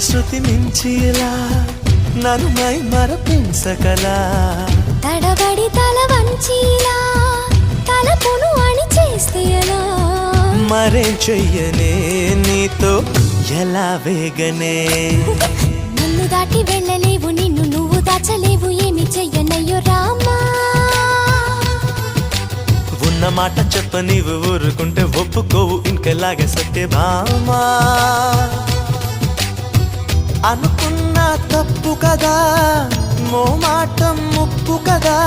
శృతి మించిలా నన్ను మై మరపించకలా తడబడి తల వంచిలా తలపును అని చేస్తే ఎలా మరేం చెయ్యనే నీతో ఎలా వేగనే నన్ను దాటి వెళ్ళలేవు నిన్ను నువ్వు దాచలేవు ఏమి చెయ్యనయ్యో రామా ఉన్న మాట చెప్ప నీవు ఊరుకుంటే ఒప్పుకోవు ఇంకెలాగే సత్యభామా అనుకున్నా తప్పు కదా మోమాటం ముప్పు కదా